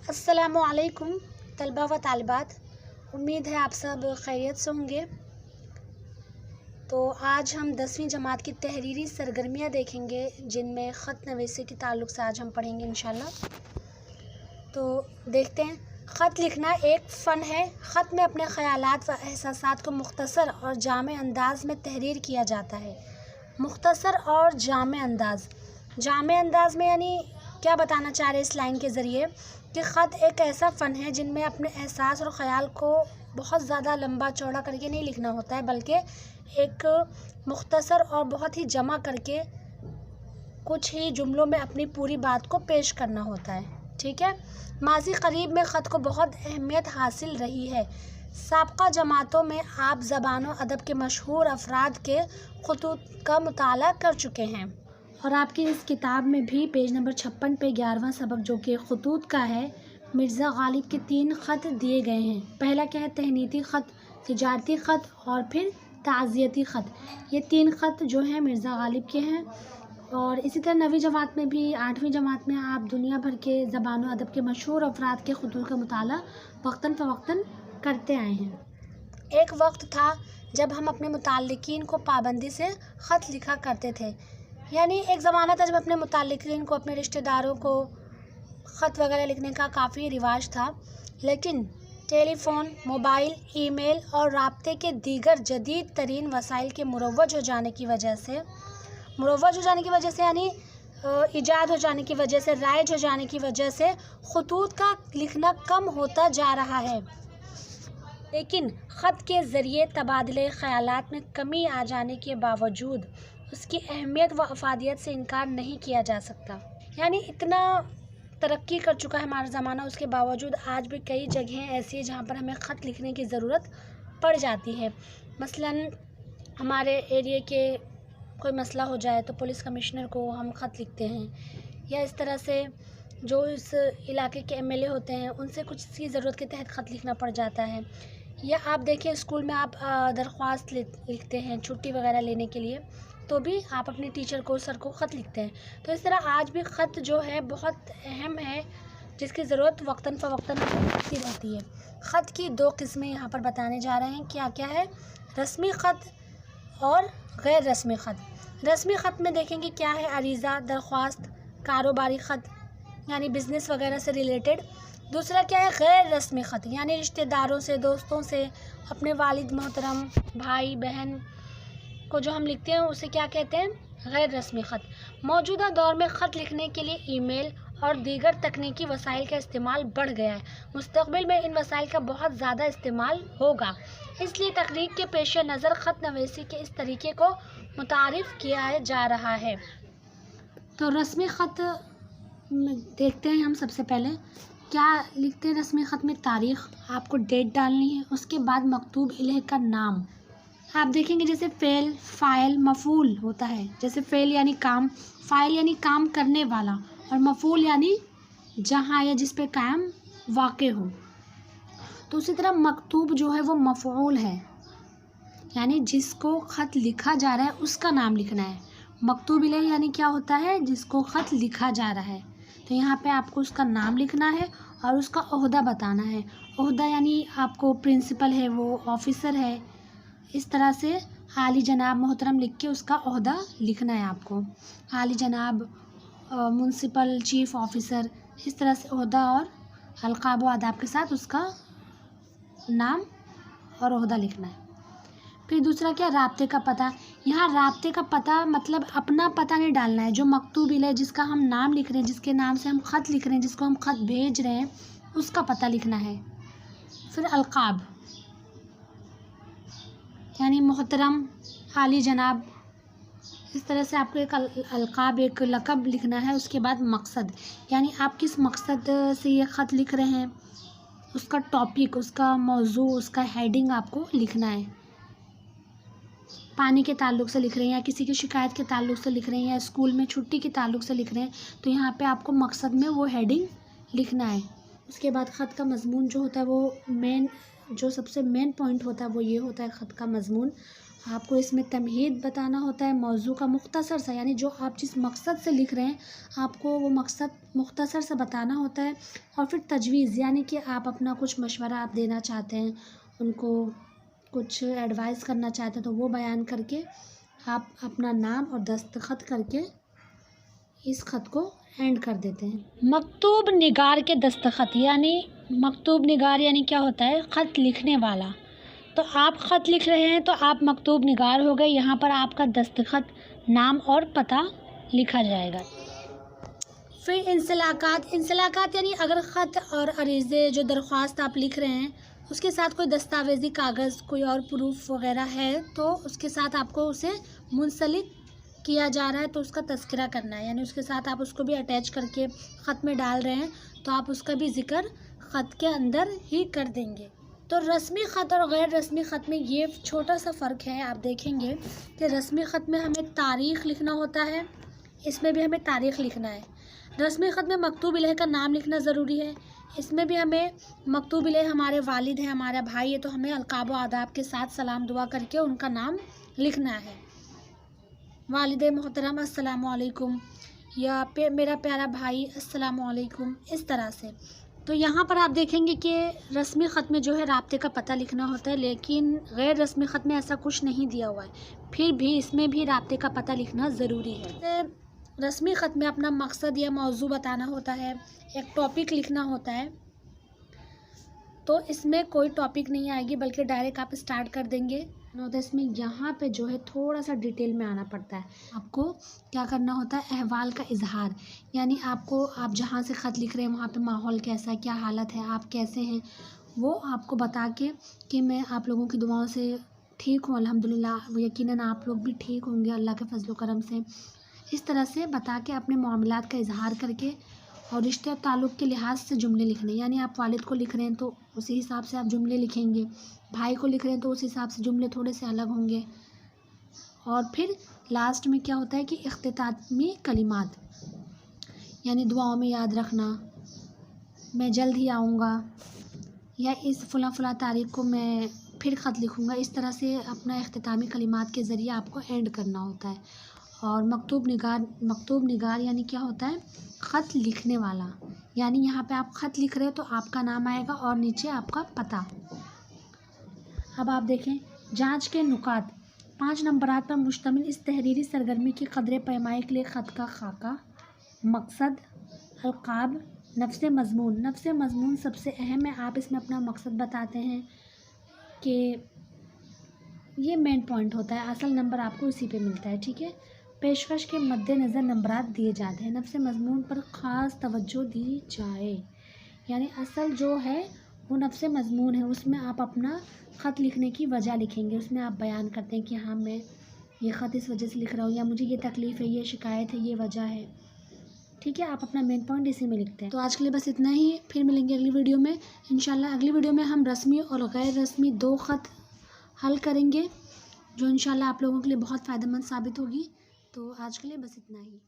अस्सलामुअलैकुम तलबा व तालिबात। उम्मीद है आप सब खैरियत से होंगे। तो आज हम 10वीं जमात की तहरीरी सरगर्मियाँ देखेंगे, जिनमें ख़त नवीसी के ताल्लुक़ से आज हम पढ़ेंगे इंशाल्लाह। तो देखते हैं। ख़त लिखना एक फ़न है। ख़त में अपने ख़यालात व एहसासात को मुख्तसर और जामे अंदाज़ में तहरीर किया जाता है। मुख्तसर और जामे अंदाज़ में यानी क्या बताना चाह रहे इस लाइन के ज़रिए कि ख़त एक ऐसा फ़न है जिनमें अपने एहसास और ख़याल को बहुत ज़्यादा लंबा चौड़ा करके नहीं लिखना होता है, बल्कि एक मुख्तसर और बहुत ही जमा करके कुछ ही जुमलों में अपनी पूरी बात को पेश करना होता है। ठीक है। माज़ी करीब में ख़त को बहुत अहमियत हासिल रही है। साबका जमातों में आप ज़बान व अदब के मशहूर अफराद के ख़ुतूत का मुताला कर चुके हैं और आपकी इस किताब में भी पेज नंबर 56 पे 11वां सबक जो कि ख़ुतूत का है, मिर्ज़ा गालिब के 3 ख़त दिए गए हैं। पहला क्या है? तहनीती ख़त, तिजारती ख़त और फिर ताज़ियती ख़त। ये 3 ख़त जो हैं मिर्ज़ा गालिब के हैं। और इसी तरह 9वीं जमात में भी 8वीं जमात में आप दुनिया भर के ज़बान व अदब के मशहूर अफराद के ख़ुतूत का मुताला वक्तन फ़वक्तन करते आए हैं। एक वक्त था जब हम अपने मुताल्लिकीन को पाबंदी से ख़त लिखा करते थे। यानी एक ज़माना था जब अपने मुताल्लिकीन को, अपने रिश्तेदारों को ख़त वगैरह लिखने का काफ़ी रिवाज था। लेकिन टेलीफ़ोन, मोबाइल, ईमेल और राब्ते के दीगर जदीद तरीन वसाइल के मुरव्वज हो जाने की वजह से यानी ईजाद हो जाने की वजह से, राइज हो जाने की वजह से ख़ुतूत का लिखना कम होता जा रहा है। लेकिन ख़त के ज़रिए तबादले ख़यालात में कमी आ जाने के बावजूद उसकी अहमियत व अफादियत से इनकार नहीं किया जा सकता। यानी इतना तरक्की कर चुका है हमारा ज़माना, उसके बावजूद आज भी कई जगहें ऐसी हैं जहाँ पर हमें ख़त लिखने की ज़रूरत पड़ जाती है। मसलन हमारे एरिया के कोई मसला हो जाए तो पुलिस कमिश्नर को हम ख़त लिखते हैं, या इस तरह से जो इस इलाके के एमएलए होते हैं उनसे कुछ की ज़रूरत के तहत ख़त लिखना पड़ जाता है। या आप देखिए स्कूल में आप दरख्वास्त लिखते हैं छुट्टी वगैरह लेने के लिए, तो भी आप अपने टीचर को, सर को ख़त लिखते हैं। तो इस तरह आज भी ख़त जो है बहुत अहम है, जिसकी ज़रूरत वक्तन फ़वक्तन होती रहती है। ख़त की 2 किस्में यहाँ पर बताने जा रहे हैं। क्या क्या है? रस्मी ख़त और गैर रस्मी ख़त। रस्मी ख़त में देखेंगे क्या है? अरीज़ा, दरख्वास्त, कारोबारी ख़त यानी बिज़नेस वगैरह से रिलेटेड। दूसरा क्या है? गैर रस्मी ख़त यानी रिश्तेदारों से, दोस्तों से, अपने वालिद मोहतरम, भाई बहन को जो हम लिखते हैं उसे क्या कहते हैं? गैर रस्मी ख़त। मौजूदा दौर में ख़त लिखने के लिए ईमेल और दीगर तकनीकी वसाइल का इस्तेमाल बढ़ गया है। मुस्तक़बिल में इन वसाइल का बहुत ज़्यादा इस्तेमाल होगा, इसलिए तकनीक के पेश नज़र ख़त नवीसी के इस तरीके को मुतारिफ़ किया जा रहा है। तो रस्मी ख़त देखते हैं हम। सबसे पहले क्या लिखते हैं रस्मी ख़त में? तारीख़, आपको डेट डालनी है। उसके बाद मकतूब इलैह का नाम आप देखेंगे, जैसे फ़ेल, फ़ाइल, मफ़ूल होता है। जैसे फ़ेल यानी काम, फ़ाइल यानी काम करने वाला, और मफ़ूल यानी जहाँ या जिस पे काम वाक़े हो। तो उसी तरह मकतूब जो है वो मफ़ऊल है, यानी जिसको ख़त लिखा जा रहा है उसका नाम लिखना है। मकतूब इलैह यानी क्या होता है? जिसको ख़त लिखा जा रहा है। तो यहाँ पे आपको उसका नाम लिखना है और उसका ओहदा बताना है। ओहदा यानी आपको प्रिंसिपल है, वो ऑफ़िसर है, इस तरह से आली जनाब मोहतरम लिख के उसका ओहदा लिखना है आपको। आली जनाब, म्युनिसिपल चीफ़ ऑफ़िसर, इस तरह से ओहदा और अलक़ाब व आदाब के साथ उसका नाम और ओहदा लिखना है। फिर दूसरा क्या? राब्ते का पता। यहाँ राब्ते का पता मतलब अपना पता नहीं डालना है। जो मकतूब इलैह, जिसका हम नाम लिख रहे हैं, जिसके नाम से हम ख़त लिख रहे हैं, जिसको हम ख़त भेज रहे हैं, उसका पता लिखना है। फिर अलक़ाब यानी मोहतरम, आली जनाब, इस तरह से आपको एक अलक़ाब, एक लक़ब लिखना है। उसके बाद मकसद यानी आप किस मकसद से ये ख़त लिख रहे हैं, उसका टॉपिक, उसका मौजू, उसका हेडिंग आपको लिखना है। पानी के ताल्लुक़ से लिख रहे हैं, या किसी की शिकायत के ताल्लुक़ से लिख रहे हैं, या स्कूल में छुट्टी के ताल्लुक़ से लिख रहे हैं, तो यहाँ पे आपको मकसद में वो हेडिंग लिखना है। उसके बाद ख़त का मज़मून जो होता है वो जो सबसे मेन पॉइंट होता है वो ये होता है ख़त का मज़मून। आपको इसमें तमहीद बताना होता है, मौजू का मुख्तसर सा, यानी जो आप जिस मकसद से लिख रहे हैं आपको वो मकसद मुख्तसर सा बताना होता है। और फिर तजवीज़, यानी कि आप अपना कुछ मशवरा आप देना चाहते हैं, उनको कुछ एडवाइस करना चाहते हैं, तो वो बयान करके आप अपना नाम और दस्तखत करके इस ख़त को एंड कर देते हैं। मकतूब निगार के दस्तखत, यानी मकतूब निगार यानी क्या होता है? ख़त लिखने वाला। तो आप ख़त लिख रहे हैं तो आप मकतूब निगार हो गए। यहाँ पर आपका दस्तखत, नाम और पता लिखा जाएगा। फिर इंसलाकात यानी अगर ख़त और अरीज़े जो दरख्वास्त आप लिख रहे हैं उसके साथ कोई दस्तावेज़ी कागज़, कोई और प्रूफ वगैरह है तो उसके साथ आपको उसे मुंसलिक किया जा रहा है तो उसका तज़किरा करना है, यानी उसके साथ आप उसको भी अटैच करके ख़त में डाल रहे हैं तो आप उसका भी ज़िक्र ख़त के अंदर ही कर देंगे। तो रस्मी ख़त और गैर रस्मी ख़त में ये छोटा सा फ़र्क है। आप देखेंगे कि रस्मी ख़त में हमें तारीख़ लिखना होता है, इसमें भी हमें तारीख़ लिखना है। रस्मी ख़त में मकतूब इलैह का नाम लिखना ज़रूरी है, इसमें भी हमें मकतूब इलैह हमारे वालिद हैं, हमारा भाई है, तो हमें अलक़ाब व आदाब के साथ सलाम दुआ करके उनका नाम लिखना है। वालिद मोहतरम अस्सलामु अलैकुम, या मेरा प्यारा भाई अस्सलामु अलैकुम, इस तरह से। तो यहाँ पर आप देखेंगे कि रस्मी ख़त में जो है राब्ते का पता लिखना होता है, लेकिन गैर रस्मी ख़त में ऐसा कुछ नहीं दिया हुआ है, फिर भी इसमें भी राब्ते का पता लिखना ज़रूरी है। रस्मी ख़त में अपना मकसद या मौजू बताना होता है, एक टॉपिक लिखना होता है, तो इसमें कोई टॉपिक नहीं आएगी बल्कि डायरेक्ट आप स्टार्ट कर देंगे। तो इसमें यहाँ पे जो है थोड़ा सा डिटेल में आना पड़ता है। आपको क्या करना होता है? अहवाल का इजहार, यानी आपको, आप जहाँ से ख़त लिख रहे हैं वहाँ पे माहौल कैसा है, क्या हालत है, आप कैसे हैं, वो आपको बता के कि मैं आप लोगों की दुआओं से ठीक हूँ अल्हम्दुलिल्लाह, यकीनन आप लोग भी ठीक होंगे अल्लाह के फजल करम से। इस तरह से बता के अपने मामलात का इजहार करके और रिश्ते और ताल्लुक़ के लिहाज से जुमले लिखने, यानी आप वालिद को लिख रहे हैं तो उसी हिसाब से आप जुमले लिखेंगे, भाई को लिख रहे हैं तो उस हिसाब से जुमले थोड़े से अलग होंगे। और फिर लास्ट में क्या होता है कि इख्तितामी कलिमात, यानी दुआओं में याद रखना, मैं जल्द ही आऊँगा, या इस फ़लाँ तारीख़ को मैं फिर ख़त लिखूँगा। इस तरह से अपना इख्तितामी कलिमात के ज़रिए आपको एंड करना होता है। और मकतूब निगार यानी क्या होता है? ख़त लिखने वाला, यानी यहाँ पे आप ख़त लिख रहे हो तो आपका नाम आएगा और नीचे आपका पता। अब आप देखें जांच के नुकात, 5 नंबरात पर मुश्तमिल इस तहरीरी सरगर्मी की क़द्र पैमाई के लिए ख़त का खाका, मकसद, अलक़ाब, नफ्स मज़मून सबसे अहम है। आप इसमें अपना मकसद बताते हैं कि ये मेन पॉइंट होता है, असल नंबर आपको इसी पे मिलता है, ठीक है। पेशकश के मद्देनज़र नंबरात दिए जाते हैं, नफ्स मज़मून पर ख़ास तवज्जो दी जाए, यानी असल जो है वो नफ्स मज़मून है, उसमें आप अपना ख़त लिखने की वजह लिखेंगे, उसमें आप बयान करते हैं कि हाँ मैं ये ख़त इस वजह से लिख रहा हूँ, या मुझे ये तकलीफ़ है, ये शिकायत है, ये वजह है, ठीक है। आप अपना मेन पॉइंट इसी में लिखते हैं। तो आज के लिए बस इतना ही, फिर मिलेंगे अगली वीडियो में इंशाल्लाह। अगली वीडियो में हम रस्मी और गैर रस्मी 2 ख़त हल करेंगे जो इंशाल्लाह आप लोगों के लिए बहुत फ़ायदेमंद साबित होगी। तो आज के लिए बस इतना ही।